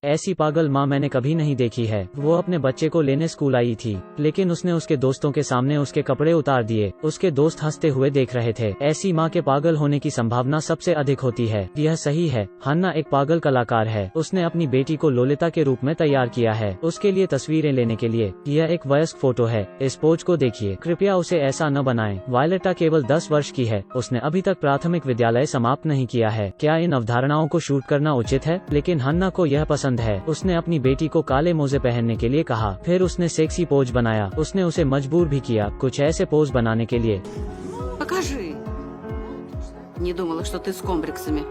ऐसी पागल माँ मैंने कभी नहीं देखी है। वो अपने बच्चे को लेने स्कूल आई थी, लेकिन उसने उसके दोस्तों के सामने उसके कपड़े उतार दिए। उसके दोस्त हंसते हुए देख रहे थे। ऐसी माँ के पागल होने की संभावना सबसे अधिक होती है। यह सही है। हन्ना एक पागल कलाकार है। उसने अपनी बेटी को लोलिता के रूप में तैयार किया है, उसके लिए तस्वीरें लेने के लिए। यह एक वयस्क फोटो है। इस पोज को देखिए। कृपया उसे ऐसा न बनाएं। वायलेटा केवल 10 वर्ष की है। उसने अभी तक प्राथमिक विद्यालय समाप्त नहीं किया है। क्या इन अवधारणाओं को शूट करना उचित है? लेकिन हन्ना को यह पसंद है। उसने अपनी बेटी को काले मोजे पहनने के लिए कहा। फिर उसने सेक्सी पोज बनाया। उसने उसे मजबूर भी किया कुछ ऐसे पोज बनाने के लिए। Покажи. Не думала, что ты с комплексами.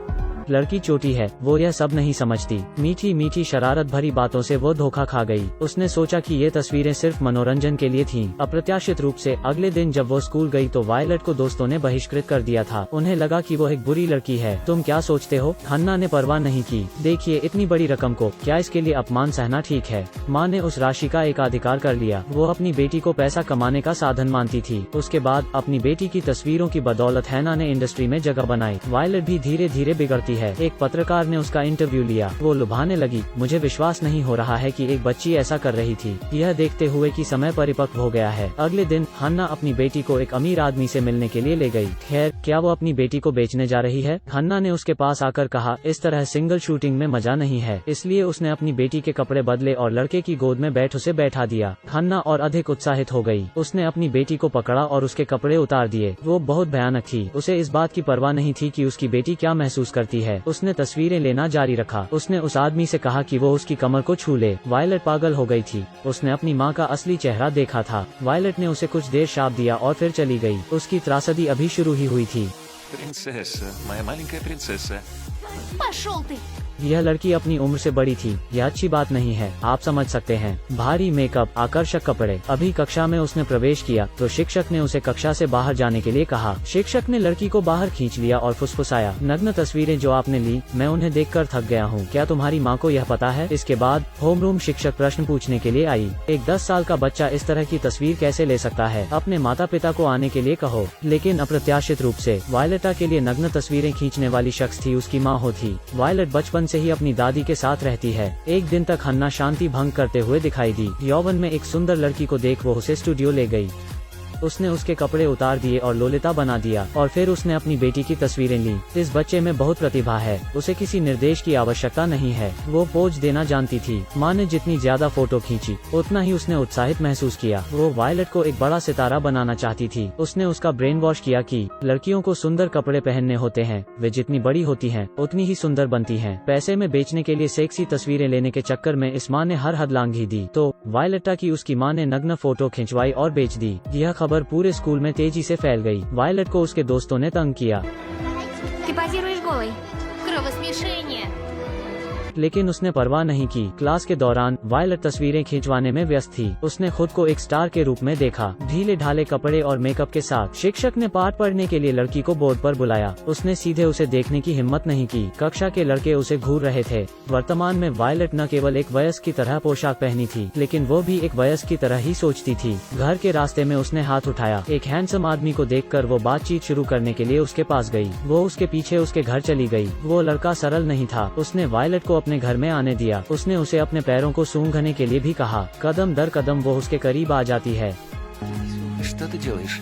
लड़की चोटी है, वो यह सब नहीं समझती। मीठी मीठी शरारत भरी बातों से वो धोखा खा गई। उसने सोचा कि ये तस्वीरें सिर्फ मनोरंजन के लिए थीं। अप्रत्याशित रूप से अगले दिन जब वो स्कूल गई तो वायलेट को दोस्तों ने बहिष्कृत कर दिया था। उन्हें लगा कि वो एक बुरी लड़की है। तुम क्या सोचते हो? हन्ना ने परवाह नहीं की। देखिए इतनी बड़ी रकम को, क्या इसके लिए अपमान सहना ठीक है? माँ ने उस राशि का एकाधिकार कर लिया। वो अपनी बेटी को पैसा कमाने का साधन मानती थी। उसके बाद अपनी बेटी की तस्वीरों की बदौलत हैना ने इंडस्ट्री में जगह बनाई। वायलेट भी धीरे धीरे बिगड़ती है। एक पत्रकार ने उसका इंटरव्यू लिया। वो लुभाने लगी। मुझे विश्वास नहीं हो रहा है कि एक बच्ची ऐसा कर रही थी। यह देखते हुए कि समय परिपक्व हो गया है। अगले दिन हन्ना अपनी बेटी को एक अमीर आदमी से मिलने के लिए ले गई। खैर, क्या वो अपनी बेटी को बेचने जा रही है? हन्ना ने उसके पास आकर कहा, इस तरह सिंगल शूटिंग में मजा नहीं है। इसलिए उसने अपनी बेटी के कपड़े बदले और लड़के की गोद में बैठ उसे बैठा दिया। हन्ना और अधिक उत्साहित हो गई। उसने अपनी बेटी को पकड़ा और उसके कपड़े उतार दिए। वो बहुत भयानक थी। उसे इस बात की परवाह नहीं थी कि उसकी बेटी क्या महसूस करती है। उसने तस्वीरें लेना जारी रखा। उसने उस आदमी से कहा कि वो उसकी कमर को छू ले। वायलेट पागल हो गई थी। उसने अपनी माँ का असली चेहरा देखा था। वायलेट ने उसे कुछ देर शाप दिया और फिर चली गई। उसकी त्रासदी अभी शुरू ही हुई थी। Принцесса, моя маленькая принцесса. Пошел ты. यह लड़की अपनी उम्र से बड़ी थी। यह अच्छी बात नहीं है, आप समझ सकते हैं। भारी मेकअप, आकर्षक कपड़े। अभी कक्षा में उसने प्रवेश किया तो शिक्षक ने उसे कक्षा से बाहर जाने के लिए कहा। शिक्षक ने लड़की को बाहर खींच लिया और फुसफुसाया, नग्न तस्वीरें जो आपने ली, मैं उन्हें देखकर थक गया हूँ। क्या तुम्हारी माँ को यह पता है? इसके बाद होमरूम शिक्षक प्रश्न पूछने के लिए आई। एक 10 साल का बच्चा इस तरह की तस्वीर कैसे ले सकता है? अपने माता पिता को आने के लिए कहो। लेकिन अप्रत्याशित रूप से वायलेटा के लिए नग्न तस्वीरें खींचने वाली शख्स थी उसकी माँ होती। वायलेट बचपन से ही अपनी दादी के साथ रहती है। एक दिन तक हन्ना शांति भंग करते हुए दिखाई दी। यौवन में एक सुंदर लड़की को देख वो उसे स्टूडियो ले गई। उसने उसके कपड़े उतार दिए और लोलिता बना दिया और फिर उसने अपनी बेटी की तस्वीरें ली। इस बच्चे में बहुत प्रतिभा है। उसे किसी निर्देश की आवश्यकता नहीं है। वो पोज देना जानती थी। माँ ने जितनी ज्यादा फोटो खींची उतना ही उसने उत्साहित महसूस किया। वो वायलेट को एक बड़ा सितारा बनाना चाहती थी। उसने उसका ब्रेन वॉश किया कि लड़कियों को सुंदर कपड़े पहनने होते हैं। वे जितनी बड़ी होती हैं उतनी ही सुंदर बनती हैं। पैसे में बेचने के लिए सेक्सी तस्वीरें लेने के चक्कर में इस माँ ने हर हद लांघी दी तो वायलेटा की उसकी माँ ने नग्न फोटो खिंचवाई और बेच दी। यह खबर पूरे स्कूल में तेजी से फैल गई। वायलेट को उसके दोस्तों ने तंग किया। Ты позируешь голой. Кровосмешение. लेकिन उसने परवाह नहीं की। क्लास के दौरान वायलेट तस्वीरें खिंचवाने में व्यस्त थी। उसने खुद को एक स्टार के रूप में देखा, ढीले ढाले कपड़े और मेकअप के साथ। शिक्षक ने पाठ पढ़ने के लिए लड़की को बोर्ड पर बुलाया। उसने सीधे उसे देखने की हिम्मत नहीं की। कक्षा के लड़के उसे घूर रहे थे। वर्तमान में वायलेट न केवल एक वयस्क की तरह पोशाक पहनी थी, लेकिन वो भी एक वयस्क की तरह ही सोचती थी। घर के रास्ते में उसने हाथ उठाया। एक हैंडसम आदमी को देखकर वो बातचीत शुरू करने के लिए उसके पास गई। वो उसके पीछे उसके घर चली गई। वो लड़का सरल नहीं था। उसने वायलेट को अपने घर में आने दिया। उसने उसे अपने पैरों को सूंघने के लिए भी कहा। कदम दर कदम वो उसके करीब आ जाती है। Что ты делаешь?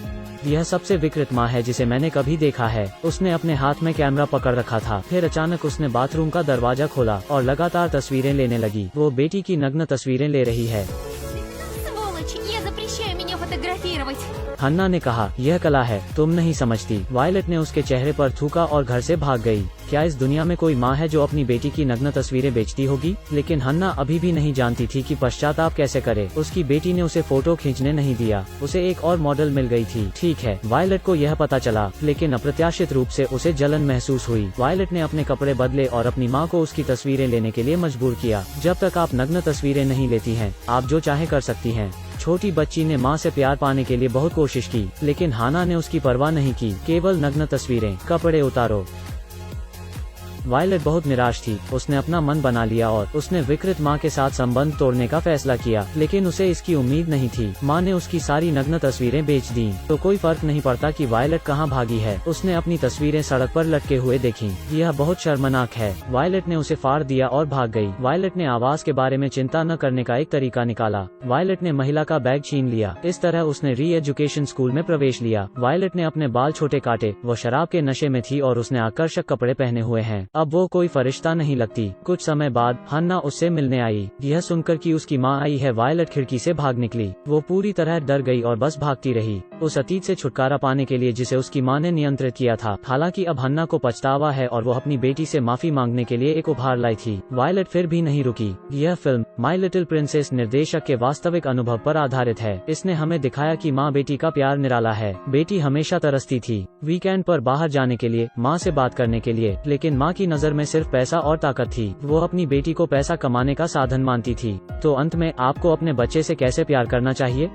यह सबसे विकृत माँ है जिसे मैंने कभी देखा है। उसने अपने हाथ में कैमरा पकड़ रखा था। फिर अचानक उसने बाथरूम का दरवाजा खोला और लगातार तस्वीरें लेने लगी। वो बेटी की नग्न तस्वीरें ले रही है। Сволочь, я запрещаю меня фотографировать. हन्ना ने कहा, यह कला है, तुम नहीं समझती। वायलेट ने उसके चेहरे पर थूका और घर से भाग गई। क्या इस दुनिया में कोई माँ है जो अपनी बेटी की नग्न तस्वीरें बेचती होगी? लेकिन हन्ना अभी भी नहीं जानती थी कि पश्चाताप कैसे करे। उसकी बेटी ने उसे फोटो खींचने नहीं दिया। उसे एक और मॉडल मिल गई थी। ठीक है, वायलेट को यह पता चला, लेकिन अप्रत्याशित रूप से उसे जलन महसूस हुई। वायलेट ने अपने कपड़े बदले और अपनी माँ को उसकी तस्वीरें लेने के लिए मजबूर किया। जब तक आप नग्न तस्वीरें नहीं लेती हैं, आप जो चाहे कर सकती हैं। छोटी बच्ची ने माँ से प्यार पाने के लिए बहुत कोशिश की, लेकिन हन्ना ने उसकी परवाह नहीं की। केवल नग्न तस्वीरें, कपड़े उतारो। वायलेट बहुत निराश थी। उसने अपना मन बना लिया और उसने विकृत माँ के साथ संबंध तोड़ने का फैसला किया, लेकिन उसे इसकी उम्मीद नहीं थी। माँ ने उसकी सारी नग्न तस्वीरें बेच दी, तो कोई फर्क नहीं पड़ता कि वायलेट कहाँ भागी है। उसने अपनी तस्वीरें सड़क पर लटके हुए देखी। यह बहुत शर्मनाक है। वायलेट ने उसे फाड़ दिया और भाग गई। वायलेट ने आवाज के बारे में चिंता न करने का एक तरीका निकाला। वायलेट ने महिला का बैग छीन लिया। इस तरह उसने री एजुकेशन स्कूल में प्रवेश लिया। वायलेट ने अपने बाल छोटे काटे। वो शराब के नशे में थी और उसने आकर्षक कपड़े पहने हुए हैं। अब वो कोई फरिश्ता नहीं लगती। कुछ समय बाद हन्ना उससे मिलने आई। यह सुनकर कि उसकी माँ आई है, वायलेट खिड़की से भाग निकली। वो पूरी तरह डर गई और बस भागती रही, उस अतीत से छुटकारा पाने के लिए जिसे उसकी माँ ने नियंत्रित किया था। हालांकि अब हन्ना को पछतावा है और वो अपनी बेटी से माफी मांगने के लिए एक उपहार लाई थी। वायलेट फिर भी नहीं रुकी। यह फिल्म माई लिटिल प्रिंसेस निर्देशक के वास्तविक अनुभव पर आधारित है। इसने हमें दिखाया कि माँ बेटी का प्यार निराला है। बेटी हमेशा तरसती थी वीकेंड पर बाहर जाने के लिए, माँ से बात करने के लिए, लेकिन माँ की नजर में सिर्फ पैसा और ताकत थी। वो अपनी बेटी को पैसा कमाने का साधन मानती थी। तो अंत में आपको अपने बच्चे से कैसे प्यार करना चाहिए?